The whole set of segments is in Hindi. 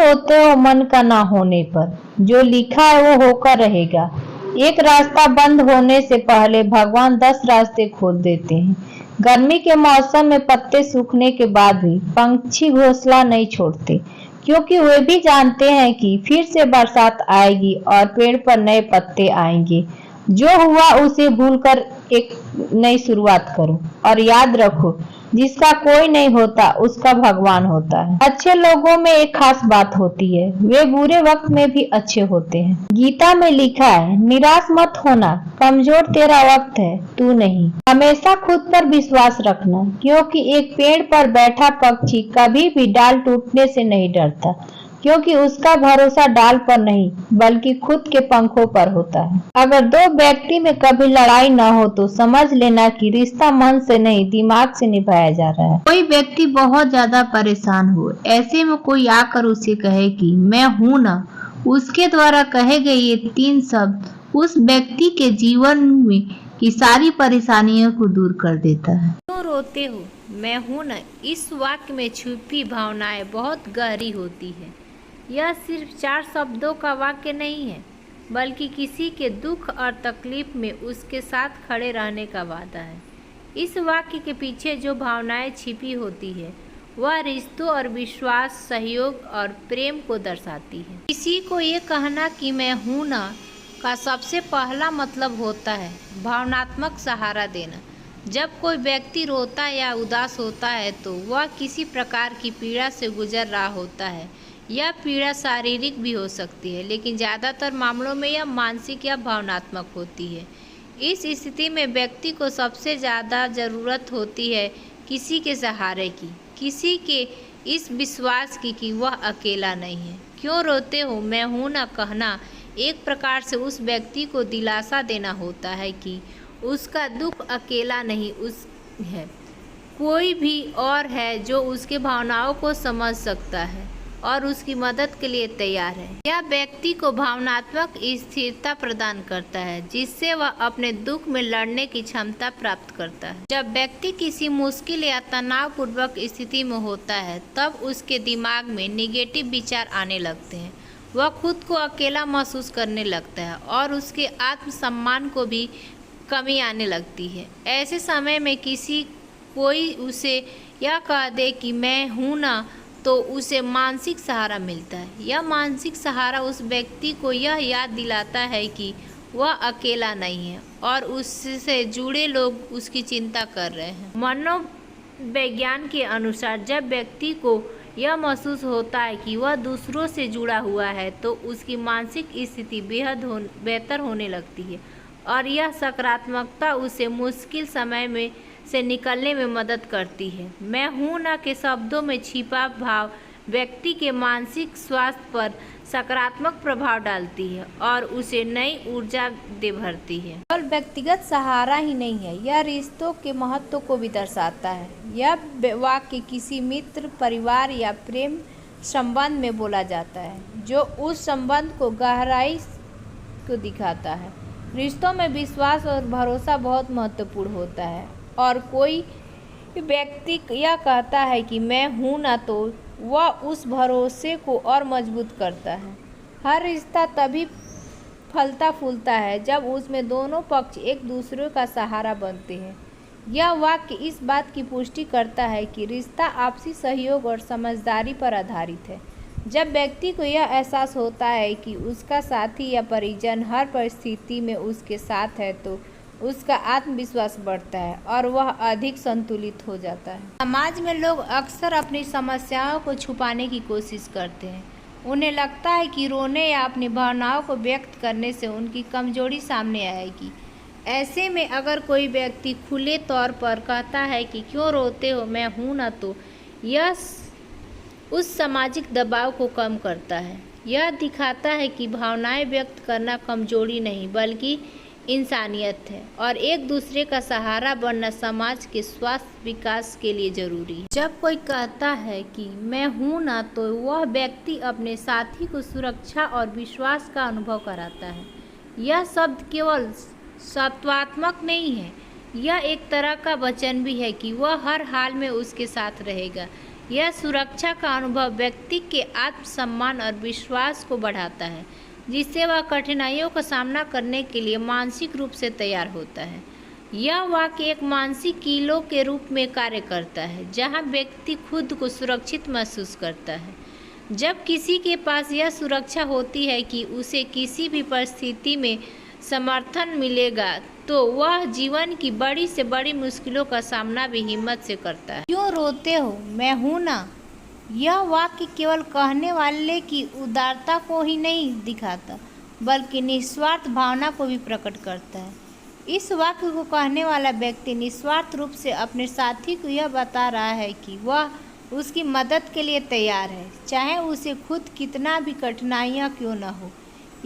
रोते हो मन का ना होने पर, जो लिखा है वो होकर रहेगा। एक रास्ता बंद होने से पहले भगवान 10 रास्ते खोल देते हैं। गर्मी के मौसम में पत्ते सूखने के बाद भी पंछी घोंसला नहीं छोड़ते, क्योंकि वे भी जानते हैं कि फिर से बरसात आएगी और पेड़ पर नए पत्ते आएंगे। जो हुआ उसे भूलकर एक नई शुरुआत करो और याद रखो, जिसका कोई नहीं होता उसका भगवान होता है। अच्छे लोगों में एक खास बात होती है, वे बुरे वक्त में भी अच्छे होते हैं। गीता में लिखा है, निराश मत होना, कमजोर तेरा वक्त है, तू नहीं। हमेशा खुद पर विश्वास रखना, क्योंकि एक पेड़ पर बैठा पक्षी कभी भी डाल टूटने से नहीं डरता, क्योंकि उसका भरोसा डाल पर नहीं बल्कि खुद के पंखों पर होता है। अगर दो व्यक्ति में कभी लड़ाई न हो तो समझ लेना कि रिश्ता मन से नहीं दिमाग से निभाया जा रहा है। कोई व्यक्ति बहुत ज्यादा परेशान हो, ऐसे में कोई आकर उसे कहे कि मैं हूं ना, उसके द्वारा कहे गए ये 3 शब्द उस व्यक्ति के जीवन में की सारी परेशानियों को दूर कर देता है। क्यों रोते हो, मैं हूं ना, इस वाक्य में छुपी भावनाएं बहुत गहरी होती है। यह सिर्फ 4 शब्दों का वाक्य नहीं है, बल्कि किसी के दुख और तकलीफ में उसके साथ खड़े रहने का वादा है। इस वाक्य के पीछे जो भावनाएं छिपी होती है वह रिश्तों और विश्वास, सहयोग और प्रेम को दर्शाती है। किसी को ये कहना कि मैं हूं ना का सबसे पहला मतलब होता है भावनात्मक सहारा देना। जब कोई व्यक्ति रोता या उदास होता है तो वह किसी प्रकार की पीड़ा से गुजर रहा होता है। यह पीड़ा शारीरिक भी हो सकती है, लेकिन ज़्यादातर मामलों में यह मानसिक या भावनात्मक होती है। इस स्थिति में व्यक्ति को सबसे ज़्यादा ज़रूरत होती है किसी के सहारे की, किसी के इस विश्वास की कि वह अकेला नहीं है। क्यों रोते हो, मैं हूं ना कहना एक प्रकार से उस व्यक्ति को दिलासा देना होता है कि उसका दुख अकेला नहीं है, कोई भी और है जो उसके भावनाओं को समझ सकता है और उसकी मदद के लिए तैयार है। यह व्यक्ति को भावनात्मक स्थिरता प्रदान करता है, जिससे वह अपने दुख में लड़ने की क्षमता प्राप्त करता है। जब व्यक्ति किसी मुश्किल या तनावपूर्वक स्थिति में होता है तब उसके दिमाग में निगेटिव विचार आने लगते हैं। वह खुद को अकेला महसूस करने लगता है और उसके आत्मसम्मान को भी कमी आने लगती है। ऐसे समय में कोई उसे यह कह दे कि मैं हूं ना, तो उसे मानसिक सहारा मिलता है। यह मानसिक सहारा उस व्यक्ति को यह याद दिलाता है कि वह अकेला नहीं है और उससे जुड़े लोग उसकी चिंता कर रहे हैं। मनोविज्ञान के अनुसार जब व्यक्ति को यह महसूस होता है कि वह दूसरों से जुड़ा हुआ है तो उसकी मानसिक स्थिति बेहतर होने लगती है और यह सकारात्मकता उसे मुश्किल समय में से निकलने में मदद करती है। मैं हूं ना के शब्दों में छिपा भाव व्यक्ति के मानसिक स्वास्थ्य पर सकारात्मक प्रभाव डालती है और उसे नई ऊर्जा दे भरती है। केवल व्यक्तिगत सहारा ही नहीं है, यह रिश्तों के महत्व को भी दर्शाता है। यह वाक्य किसी मित्र, परिवार या प्रेम संबंध में बोला जाता है, जो उस संबंध को गहराई को दिखाता है। रिश्तों में विश्वास और भरोसा बहुत महत्वपूर्ण होता है और कोई व्यक्ति यह कहता है कि मैं हूं ना, तो वह उस भरोसे को और मजबूत करता है। हर रिश्ता तभी फलता फूलता है जब उसमें दोनों पक्ष एक दूसरे का सहारा बनते हैं। यह वाक्य इस बात की पुष्टि करता है कि रिश्ता आपसी सहयोग और समझदारी पर आधारित है। जब व्यक्ति को यह एहसास होता है कि उसका साथी या परिजन हर परिस्थिति में उसके साथ है तो उसका आत्मविश्वास बढ़ता है और वह अधिक संतुलित हो जाता है। समाज में लोग अक्सर अपनी समस्याओं को छुपाने की कोशिश करते हैं। उन्हें लगता है कि रोने या अपनी भावनाओं को व्यक्त करने से उनकी कमजोरी सामने आएगी। ऐसे में अगर कोई व्यक्ति खुले तौर पर कहता है कि क्यों रोते हो, मैं हूं ना, तो यह उस सामाजिक दबाव को कम करता है। यह दिखाता है कि भावनाएं व्यक्त करना कमजोरी नहीं बल्कि इंसानियत है और एक दूसरे का सहारा बनना समाज के स्वास्थ्य विकास के लिए जरूरी है। जब कोई कहता है कि मैं हूं ना, तो वह व्यक्ति अपने साथी को सुरक्षा और विश्वास का अनुभव कराता है। यह शब्द केवल सत्वात्मक नहीं है, यह एक तरह का वचन भी है कि वह हर हाल में उसके साथ रहेगा। यह सुरक्षा का अनुभव व्यक्ति के आत्मसम्मान और विश्वास को बढ़ाता है, जिससे वह कठिनाइयों का सामना करने के लिए मानसिक रूप से तैयार होता है। यह वाक्य एक मानसिक कीलो के रूप में कार्य करता है, जहां व्यक्ति खुद को सुरक्षित महसूस करता है। जब किसी के पास यह सुरक्षा होती है कि उसे किसी भी परिस्थिति में समर्थन मिलेगा, तो वह जीवन की बड़ी से बड़ी मुश्किलों का सामना भी हिम्मत से करता है। क्यों रोते हो, मैं हूं ना। यह वाक्य केवल कहने वाले की उदारता को ही नहीं दिखाता, बल्कि निस्वार्थ भावना को भी प्रकट करता है। इस वाक्य को कहने वाला व्यक्ति निस्वार्थ रूप से अपने साथी को यह बता रहा है कि वह उसकी मदद के लिए तैयार है, चाहे उसे खुद कितना भी कठिनाइयाँ क्यों न हो।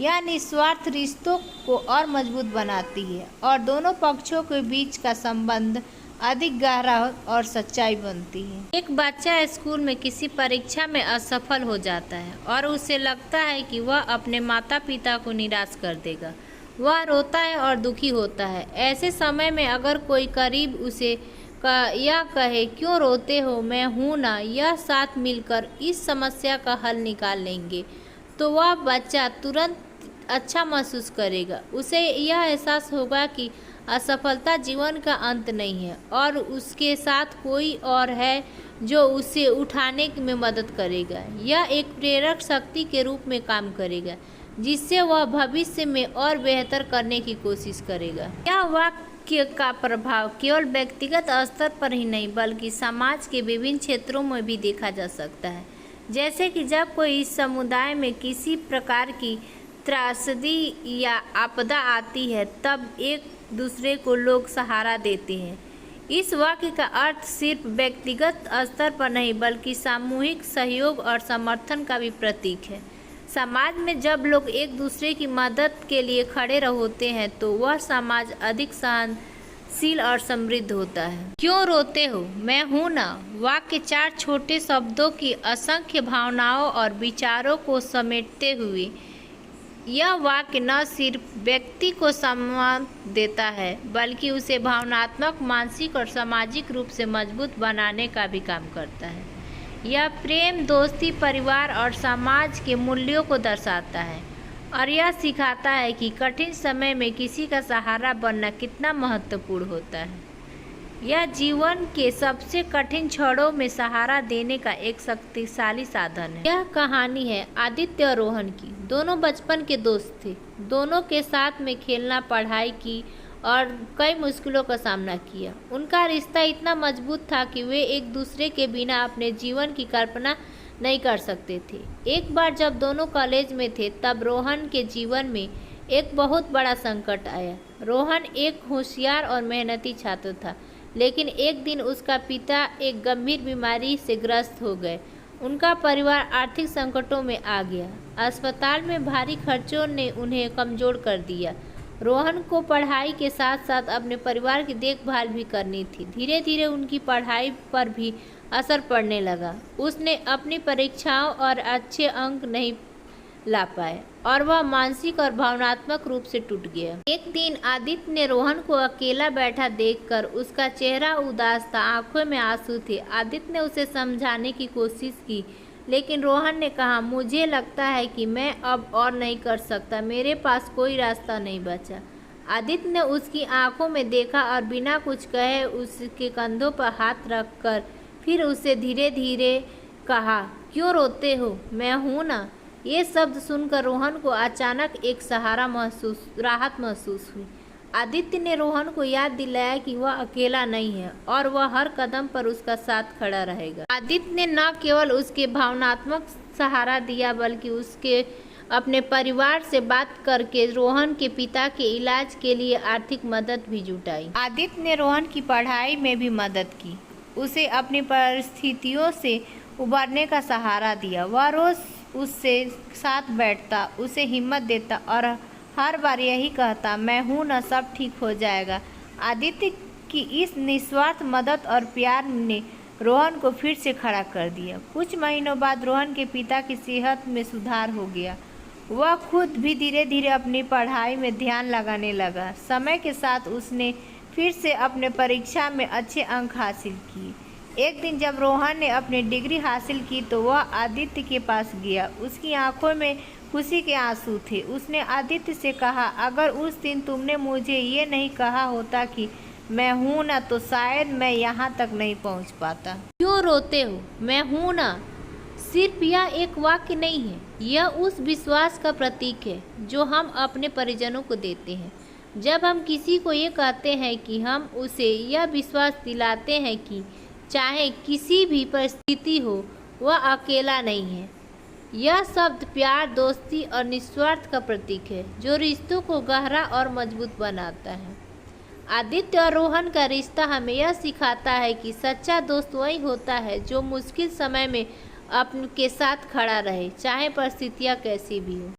यह निस्वार्थ रिश्तों को और मजबूत बनाती है और दोनों पक्षों के बीच का संबंध अधिक गहरा और सच्चाई बनती है। एक बच्चा स्कूल में किसी परीक्षा में असफल हो जाता है और उसे लगता है कि वह अपने माता पिता को निराश कर देगा। वह रोता है और दुखी होता है। ऐसे समय में अगर कोई करीब उसे यह कहे, क्यों रोते हो, मैं हूं ना, यह साथ मिलकर इस समस्या का हल निकाल लेंगे, तो वह बच्चा तुरंत अच्छा महसूस करेगा। उसे यह एहसास होगा कि असफलता जीवन का अंत नहीं है और उसके साथ कोई और है जो उसे उठाने में मदद करेगा। यह एक प्रेरक शक्ति के रूप में काम करेगा, जिससे वह भविष्य में और बेहतर करने की कोशिश करेगा। यह वाक्य का प्रभाव केवल व्यक्तिगत स्तर पर ही नहीं, बल्कि समाज के विभिन्न क्षेत्रों में भी देखा जा सकता है। जैसे कि जब कोई इस समुदाय में किसी प्रकार की त्रासदी या आपदा आती है, तब एक दूसरे को लोग सहारा देते हैं। इस वाक्य का अर्थ सिर्फ व्यक्तिगत स्तर पर नहीं, बल्कि सामूहिक सहयोग और समर्थन का भी प्रतीक है। समाज में जब लोग एक दूसरे की मदद के लिए खड़े होते हैं, तो वह समाज अधिक सहनशील और समृद्ध होता है। क्यों रोते हो, मैं हूं ना। वाक्य 4 छोटे शब्दों की असंख्य भावनाओं और विचारों को समेटते हुए यह वाक्य न सिर्फ व्यक्ति को सम्मान देता है, बल्कि उसे भावनात्मक, मानसिक और सामाजिक रूप से मजबूत बनाने का भी काम करता है। यह प्रेम, दोस्ती, परिवार और समाज के मूल्यों को दर्शाता है और यह सिखाता है कि कठिन समय में किसी का सहारा बनना कितना महत्वपूर्ण होता है। यह जीवन के सबसे कठिन क्षणों में सहारा देने का एक शक्तिशाली साधन है। यह कहानी है आदित्य और रोहन की। दोनों बचपन के दोस्त थे। दोनों के साथ में खेलना, पढ़ाई की और कई मुश्किलों का सामना किया। उनका रिश्ता इतना मजबूत था कि वे एक दूसरे के बिना अपने जीवन की कल्पना नहीं कर सकते थे। एक बार जब दोनों कॉलेज में थे, तब रोहन के जीवन में एक बहुत बड़ा संकट आया। रोहन एक होशियार और मेहनती छात्र था, लेकिन एक दिन उसका पिता एक गंभीर बीमारी से ग्रस्त हो गए। उनका परिवार आर्थिक संकटों में आ गया। अस्पताल में भारी खर्चों ने उन्हें कमज़ोर कर दिया। रोहन को पढ़ाई के साथ साथ अपने परिवार की देखभाल भी करनी थी। धीरे धीरे उनकी पढ़ाई पर भी असर पड़ने लगा। उसने अपनी परीक्षाओं और अच्छे अंक नहीं ला पाए और वह मानसिक और भावनात्मक रूप से टूट गया। एक दिन आदित्य ने रोहन को अकेला बैठा देखकर उसका चेहरा उदास था, आंखों में आंसू थे। आदित्य ने उसे समझाने की कोशिश की, लेकिन रोहन ने कहा, मुझे लगता है कि मैं अब और नहीं कर सकता, मेरे पास कोई रास्ता नहीं बचा। आदित्य ने उसकी आंखों में देखा और बिना कुछ कहे उसके कंधों पर हाथ रखकर फिर उसे धीरे धीरे कहा, क्यों रोते हो, मैं हूँ ना। ये शब्द सुनकर रोहन को अचानक एक राहत महसूस हुई। आदित्य ने रोहन को याद दिलाया कि वह अकेला नहीं है और वह हर कदम पर उसका साथ खड़ा रहेगा। आदित्य ने न केवल उसके भावनात्मक सहारा दिया, बल्कि उसके अपने परिवार से बात करके रोहन के पिता के इलाज के लिए आर्थिक मदद भी जुटाई। आदित्य ने रोहन की पढ़ाई में भी मदद की, उसे अपनी परिस्थितियों से उबरने का सहारा दिया। वह रोज उससे साथ बैठता, उसे हिम्मत देता और हर बार यही कहता, मैं हूँ ना, सब ठीक हो जाएगा। आदित्य की इस निस्वार्थ मदद और प्यार ने रोहन को फिर से खड़ा कर दिया। कुछ महीनों बाद रोहन के पिता की सेहत में सुधार हो गया। वह खुद भी धीरे धीरे अपनी पढ़ाई में ध्यान लगाने लगा। समय के साथ उसने फिर से अपने परीक्षा में अच्छे अंक हासिल किए। एक दिन जब रोहन ने अपनी डिग्री हासिल की तो वह आदित्य के पास गया। उसकी आंखों में खुशी के आंसू थे। उसने आदित्य से कहा, अगर उस दिन तुमने मुझे ये नहीं कहा होता कि मैं हूं ना, तो शायद मैं यहाँ तक नहीं पहुँच पाता। क्यों रोते हो? मैं हूं ना सिर्फ यह एक वाक्य नहीं है, यह उस विश्वास का प्रतीक है जो हम अपने परिजनों को देते हैं। जब हम किसी को ये कहते हैं कि हम उसे यह विश्वास दिलाते हैं कि चाहे किसी भी परिस्थिति हो वह अकेला नहीं है। यह शब्द प्यार, दोस्ती और निस्वार्थ का प्रतीक है जो रिश्तों को गहरा और मजबूत बनाता है। आदित्य और रोहन का रिश्ता हमें यह सिखाता है कि सच्चा दोस्त वही होता है जो मुश्किल समय में आपके साथ खड़ा रहे, चाहे परिस्थितियाँ कैसी भी हो।